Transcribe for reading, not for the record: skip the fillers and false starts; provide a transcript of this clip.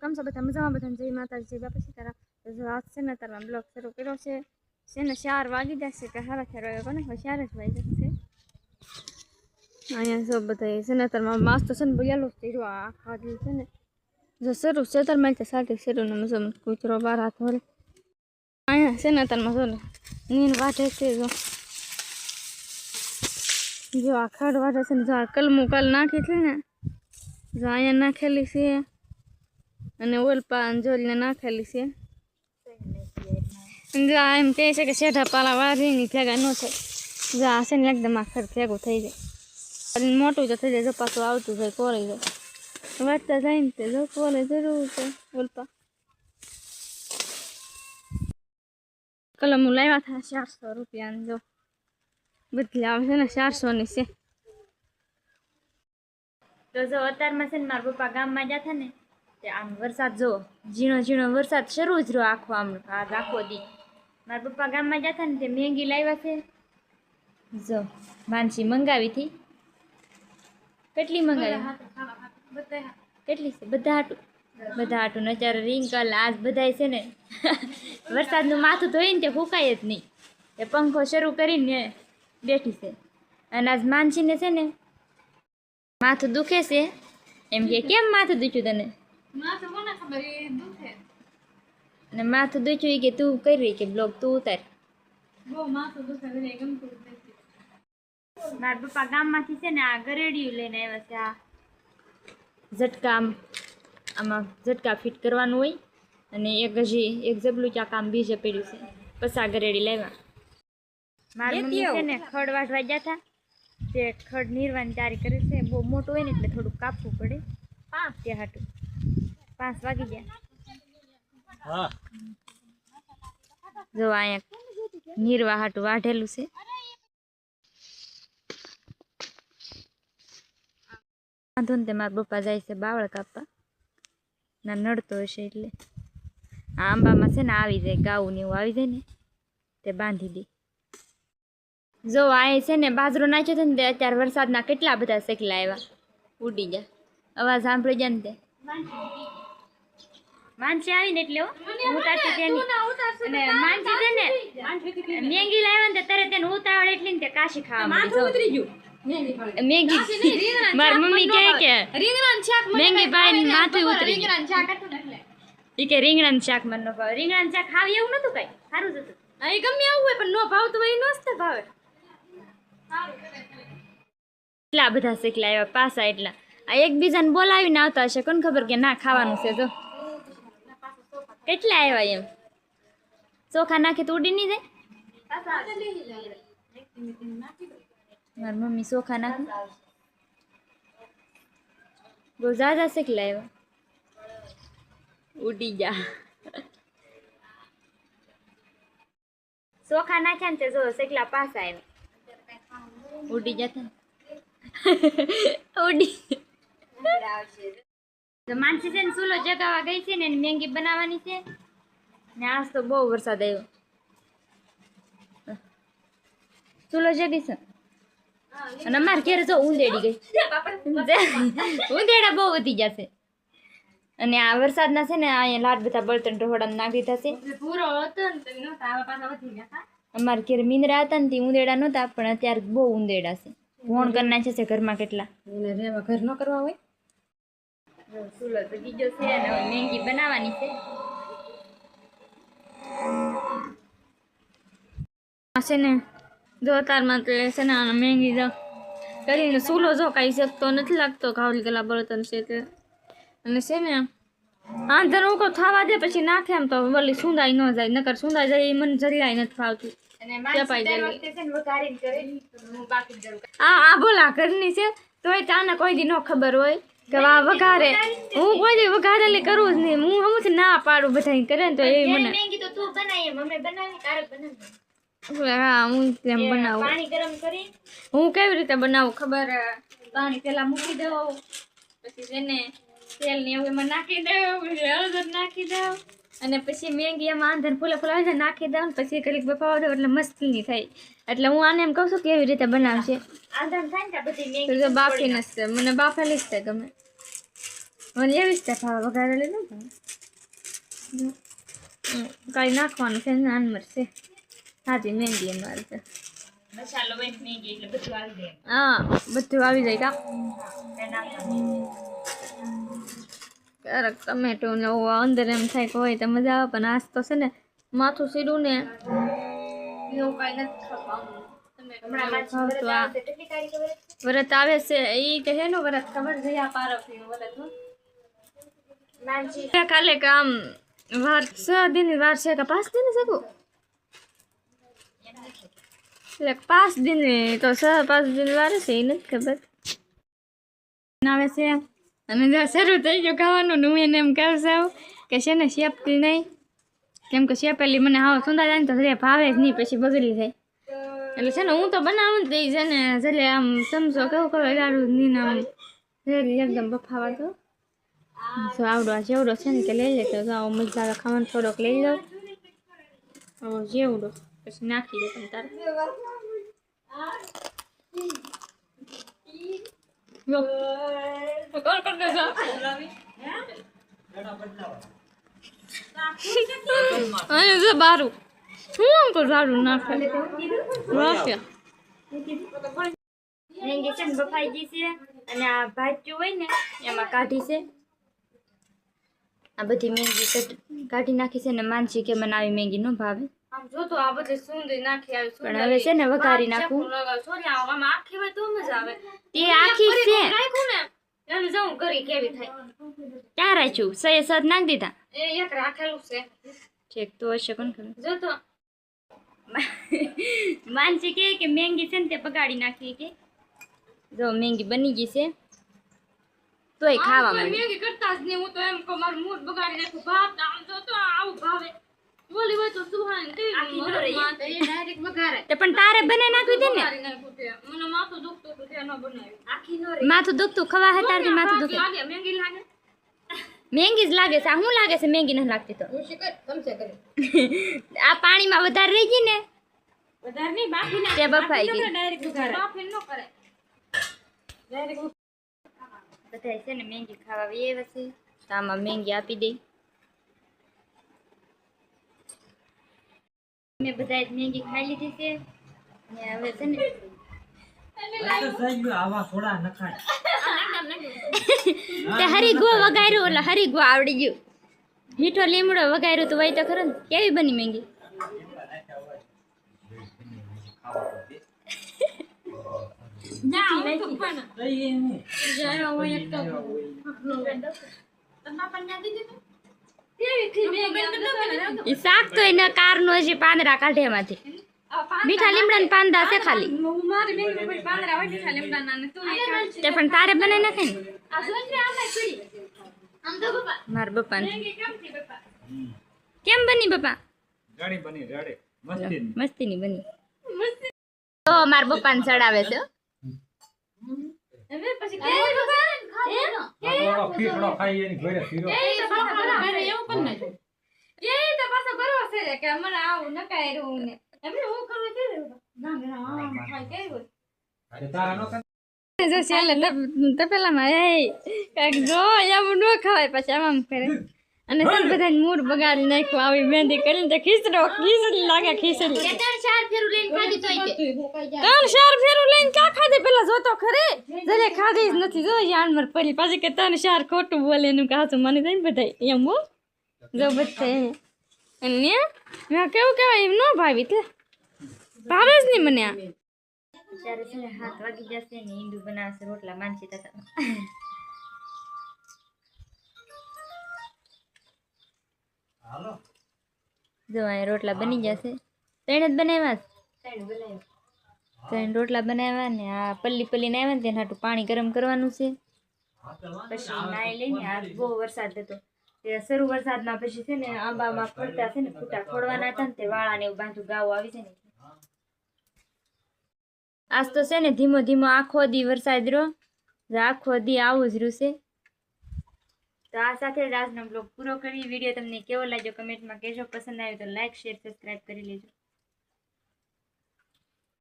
કેમ છો બધા મજામાં? બધાને જય માતાજી, જય બાપા સીતારામ. તો આજ છે ને તારમાં બ્લોગ શરૂ કર્યો છે ને 4 વાગી જશે કે સાડા 4 વાગે કોને 4 જ વાગી જશે. અહીંયા જો બધા છે ને તારમાં માસ્ત છે ને બોયાલો કર્યો આખા દી છે ને જો શરૂ છે તારમાં તો સાથે શરૂ ને મજામાં કૂતરો બાર હાથ વળે. અહીંયા છે ને તારમાં જો ને નીન વાટે છે જો આ ખાડ વાટે છે ને જો આ કલમું કાલ નાખી છે ને જો અહીંયા નાખેલી છે અને ઓલપા અંજોલીને નાખેલી છે. જો આ એમ કહે છે કે શેઠા પાલા વારીની ભેગા ન થાય. જો આ છે ને એકદમ આખર ભેગું થઈ જાય મોટું તો થઈ જાય. જો પાછું આવતું જાય કોરાઈ જાય વાટતા જાય ને તે જો કોરે જરૂર છે. ઓલપા કલમ લાવ્યા હતા 400 રૂપિયાની. જો બદલી આવે છે ને 400ની છે. તો જો અત્યારમાં છે ને મારા પપ્પા ગામમાં જતા ને આમ વરસાદ જો ઝીણો ઝીણો વરસાદ શરૂ જ રહ્યો આખો આમ આખો દી. મારા પપ્પા ગામમાં જતા ને તે મેંગી લાવ્યા છે. જો માનસી મંગાવી હતી. કેટલી મંગાવી? કેટલી છે? બધા હાટું ને અત્યારે રિંકલ આજ બધા છે ને વરસાદનું માથું ધોઈને તે ફૂંકાય જ નહીં. એ પંખો શરૂ કરીને બેઠી છે. અને આજ માનસીને છે ને માથું દુખે છે. એમ કે કેમ માથું દુખ્યું તને? અને માથું દુખ્યું કે તું કરી કે બ્લોગ તું ઉતાર. મારા પપ્પા ગામમાંથી છે ને આ ગરેડિયું લઈને આવ્યા છે. આ ઝટકા આમાં ઝટકા ફિટ કરવાનું હોય અને એક જબલું ચા કામ બીજે પડ્યું છે. પછી આ ગરેડી લાવ્યા. મારી મમ્મી છે ને ખડ વાટવા ગયા હતા તે ખડ નીરવાની તૈયારી કરે છે. બહુ મોટું હોય ને એટલે થોડુંક કાપવું પડે. 5 ત્યાં હાટું 5 વાગી ગયા. જો અહીંયા નીરવા હાટું વાઢેલું છે. વાંધો ને તે મારા પપ્પા જાય છે બાવળ કાપવા. ના નડતો હશે એટલે આ આંબામાં છે ને આવી જાય ગાવું ને એવું આવી જાય ને તે બાંધી દે. જો આ છે ને બાજરો નાખ્યો હતો ને તે અત્યારે વરસાદના કેટલા બધા શેકલા આવ્યા ઉડી ગયા. અવાજ સાંભળી જાય ને તે માનસી આવીને એટલે ઉતારતી તેની અને માનસી છે ને મેંગી લાવ્યા ને ત્યારે તેને ઉતાવળ એટલી ને તે કાશી ખાવા મળી. મેંગી મારી મમ્મી કહે કે મેંગી ભાઈ માથું ઉતરી ઈ કે રીંગણાનું શાક મને ન ભાવે. રીંગણાનું શાક ખાવી એવું નતું કઈ સારું જ હતું. એ ગમે આવું હોય પણ ન ભાવતું હોય ન જ ભાવે. એટલા બધા શેકલા આવ્યા પાછા એટલા. આ એકબીજાને બોલાવીને આવતા હશે કોને ખબર કે ના ખાવાનું છે. જો કેટલા આવ્યા એમ ચોખા નાખી તો ઉડી નહીં જાય. મારી મમ્મી ચોખા નાખી બહુ ઝાઝા શેકલા આવ્યા ઉડી જા. ચોખા નાખ્યા ને તે જો શેકલા પાછા આવ્યા ઉડી જતા ઉડી. તો માનસી છે ને ચૂલો જગાવા ગઈ છે ને મેંગી બનાવવાની છે ને આજ તો બહુ વરસાદ આવ્યો. ચૂલો જગી છે અને અમારે ઘેર જો ઊંધેડી ગઈ. ઊંધેડા બહુ વધી જશે. અને આ વરસાદના છે ને અહીંયા લાડ બધા બળતણ ઢોળાને નાખી થશે. અમારે ઘેર મીંદરા હતા ને તે ઊંધેડા નહોતા પણ અત્યારે બહુ ઊંધેડા છે. ભોણ કરી નાખે છે ઘરમાં કેટલા. ઘર ન કરવા હોય. ચૂલો તો બીજો છે અને હવે મેંગી બનાવવાની છે. છે ને જો તારમાં તો છે ને મેંગી જો કરીને ચૂલો જો કાંઈ શકતો નથી લાગતો કાવલી ગલા બળતણ છે તે. અને છે ને આંધર ઉકો થવા દે પછી નાખે એમ તો વળી સુંદાઈ ન જાય. નકર સુંદાઈ જાય એ મને જરીયાય નથી ફાવતી. આ બોલા ઘરની છે તોય તાને કોઈ દી ન ખબર હોય કે આ વઘારે. હું કોઈ દી વઘારેલી કરું જ નહીં. હું હમણાં ના પાડું બધા કરે ને તો એ મને હા હું તેમ બનાવું. પાણી ગરમ કરી હું કેવી રીતે બનાવું ખબર? પાણી પેલા મૂકી દઉં પછી તેને તેલ ને એવું એમાં નાખી દઉં હળદર નાખી દઉં અને પછી મેંગી એમાં આંધર ફૂલે આવી જાય નાખી દઉં પછી કલીક બફાવા દઉં એટલે મસ્તીની થાય. એટલે હું આને એમ કહું છું કેવી રીતે બનાવશે. બાફીને જ મને બાફેલી જ ગમે. મને એવી જ ભાવે વઘારેલી ન કાંઈ નાખવાનું છે નાન મરશે સાચી મહેંદી અમારે તો મસાલો હોય મેગી એટલે બધું આવી જાય હા બધું આવી જાય કા ક્યારેક ટમેટો ને અંદર એમ થાય કે હોય તો મજા આવે પણ આજ તો છે ને માથું સીડું ને એવું કાંઈ નથી ખાવાનું વ્રત આવે છે એ કહે ને વ્રત ખબર છે આ પારફીનું વ્રત કાલે કામ વાર 6 દિન વાર છે કે 5 દિન છે તું એટલે 5 દિન તો 5 દિન વાર છે એ નથી ખબર આવે છે અને જ્યાં શરૂ થઈ ગયું ખાવાનું હું એને એમ કહું છું કે છે ને શેપતી નહીં કેમ કે શેપેલી મને હાવ સુંદર જાય ને તો જરે ભાવે જ નહીં પછી બગડી જાય એટલે છે ને હું તો બનાવું જ છે ને જરે આમ સમજો કેવું કહું લાડુ નહીં આમ જરી એકદમ બફાવા તો જો આવડો જેવડો છે ને કે લઈ લે તો જાઓ મજા આવે ખાવાનું થોડોક લઈ લો જેવડો પછી નાખી દે તમે તારે કોણ કર દે અરે જો બારું હું આમ કર બારું નાખે વાહ મેંગી છે ને બફાઈ ગઈ છે અને આ ભાજ્યું હોય ને એમાં કાઢી છે આ બધી મેંગી કાઢી નાખી છે ને માનસી કે મને આવી મેંગી ન ભાવે જો તો આ બધી સુંદર નાખી આવી પણ હવે છે ને વઘારી નાખું આમાં આખી હોય તો મજા આવે તે આખી છે નાખું ને એને જાઉં કરી કેવી થાય ક્યાં રાખ્યું સહી સદ નાખ દીધા એ એક રાખેલું છે ઠીક તો હશે કોણ ખબર જો તો માનસી કે મેંગી છે ને તે બગાડી નાખી કે જો મેંગી બની ગઈ છે તોય ખાવા માંડી મેંગી કરતા જ નહીં હું તો એમ કો મારું મૂડ બગાડી નાખું ભાત આમ જો તો આવું ભાવે બોલી હોય તો સુહાન કેવી આખી ન રહી એ ડાયરેક્ટ વઘારે તે પણ તારે બને નાખી દે ને મને માથું દુખતું તો કે ન બનાવી આખી ન રહી માથું દુખતું ખવા હે તારથી માથું દુખે લાગે મેંગી લાગે મેંગી જ લાગે છે આ હું લાગે છે મેંગી ન લાગતી તો હું શીખર સમજે કરે આ પાણીમાં વધારે રહી ગઈ ને વધારે નહીં બાફી ના તે બફાઈ ગઈ ડાયરેક્ટ વઘારે બાફી ન કરે ડાયરેક્ટ બધા છે ને મેંગી ખાવા આવે છે તો આમાં મેંગી આપી દઈ મેં બધા મેંગી ખાઈ લીધી છે ને હવે છે ને તે હરીગો વગાડ્યું એટલે હરીગો આવડી ગયું મીઠો લીમડો વગાડ્યું તો વહી તો ખરો ને કેવી બની મેંગી શાક તો એના કાર નો હજી પાંદડા કાઢે એમાંથી મીઠા લીમડા પાંદડા છે ખાલી તે પણ તારે બને નાખે ને મારા બપ્પા કેમ બની બપ્પા મસ્તી ની બની તો મારા બપ્પા ને ચડાવે છે અને સર બધા મૂડ બગાડી નાખ્યું આવી મહેંદી કરીને તો ખીચડી લાગે ખીચડી 3-4 ફેરું લઈને ક્યાં ખાધી પેલા જોતો ખરે જરે ખાધી જ નથી જો જાનમર પડી પાછી કે 3-4 ખોટું બોલે એનું કાચું મને જાય ને બધા એમ હો જો બધા અને મેં કેવું કેવાય એમ ન ભાવી એટલે ભાવે જ નહીં મને આ ત્યારે છે ને 7 વાગી જશે ને ઈંડું બનાવશે રોટલા માનસી તતા જો આ રોટલા બની જશે ત્રણ જ બનાવ્યા ત્રણ રોટલા બનાવ્યા ને આ પલ્લી ને આવ્યા ને તેના હાટું પાણી ગરમ કરવાનું છે પછી નાઈ લઈને આ બહુ વરસાદ હતો તે શરૂ વરસાદમાં પછી છે ને આંબામાં ફરતા છે ને ફૂટા ખોડવાના હતા ને તે વાળા ને એવું બાંધું ગાવો આવી છે ને આજ તો છે ને ધીમો ધીમો આખો દી વરસાદ રહ્યો આખો દી આવું જ રહ્યું છે તો આ સાથે જ આજનો બ્લોગ પૂરો કરી વિડીયો તમને કેવો લાગ્યો કમેન્ટમાં કહેજો પસંદ આવ્યો તો લાઈક શેર સબસ્ક્રાઈબ કરી લેજો